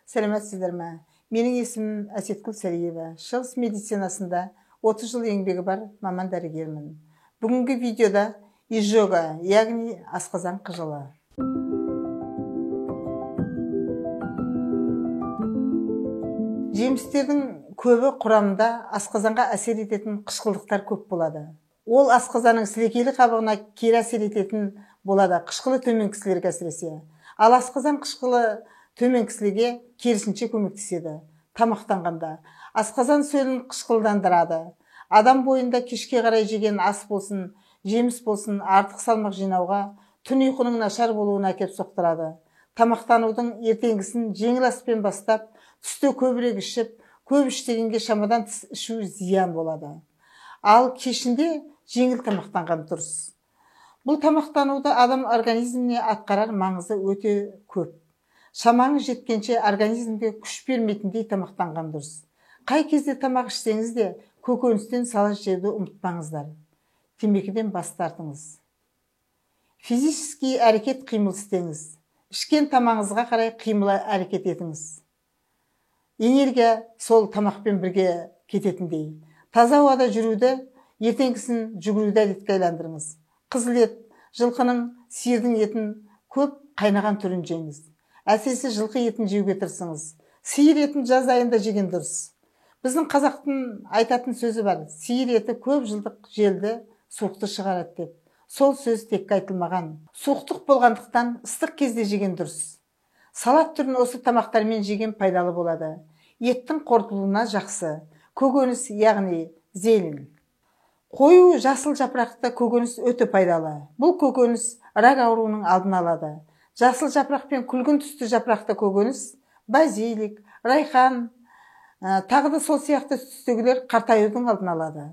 Сәлеметсіздер ме? Менің есімім Әсеткүл Сәлиева. Шығыс медицинасында 30 жыл еңбегі бар маман дәрігермін. Бүгінгі видеода изжога, яғни асқазан қыжылы. Жемістердің көбі құрамында асқазанға әсер ететін қышқылдықтар көп болады. Ол асқазанның сілекейлі қабығына кері әсер ететін болады, қышқылы төмен кісілерге әсіресе. Ал асқазан қышқылы төмен кісілерге керісінше көмектеседі. Тамақтанғанда асқазан сөлін қышқылдандырады. Адам бойында кешке қарай жеген ас болсын, жеміс болсын, артық салмақ жинауға, түн ұйқының нашар болуына әкеп соқтырады. Тамақтанудың ертеңгісін жеңіл аспен бастап, түсте көбірек ішіп, көп іштегенге шамадан тыс ішу зиян болады. Ал кешінде жеңіл тамақтанған дұрыс. Бұл тамақтануды адам организміне атқарар маңызы өте көп. Шамаңыз жеткенше организмге күш бермейтіндей тамақтанған дұрыс. Қай кезде тамақ ішсеңіз де көкөністен салат жеуді ұмытпаңыздар. Темекіден бас тартыңыз. Физически әрекет қимыл істеңіз. Ішкен тамағыңызға қарай қимыл әрекет етіңіз. Энергия сол тамақпен бірге кететіндей. Таза ауада жүруді, ертеңгісін жүгіруді әдетке айландырыңыз. Қызыл ет, жылқының, сиырдың етін көп қайнаған түрін жеңіз. Әсіресе жылқы етін жеуге тырысыңыз. Сиыр етін жаз айында жеген дұрыс. Біздің қазақтың айтатын сөзі бар: сиыр еті көп жылдық желді суықты шығарады деп. Сол сөз текке айтылмаған. Суықтық болғандықтан ыстық кезде жеген дұрыс. Салат түрін осы тамақтармен жеген пайдалы болады. Еттің қорытылуына жақсы. Көкөніс, яғни зелень. Қою жасыл жапырақты көкөніс өте пайдалы. Бұл көкөніс рак ауруының алдын алады. Жасыл жапырақ пен күлгін түсті жапырақты көкөніс, базилик, райхан, тағы да сол сияқты түстегілер қартаюдың алдын алады.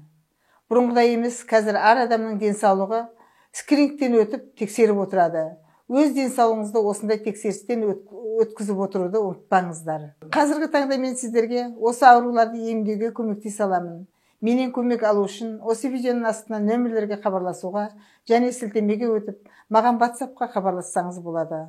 Бұрынғыдай емес, қазір әр адамның денсаулығы скринингтен өтіп тексеріп отырады. Өз денсаулығыңызды осындай тексерістен өткізіп отыруды ұмытпаңыздар. Қазіргі таңда мен сіздерге осы ауруларды емдеуге көмектесе аламын. Менен көмек алу үшін осы видеоның астына нөмірлерге хабарласуға және сілтемеге өтіп, маған WhatsApp-қа хабарлассаңыз болады.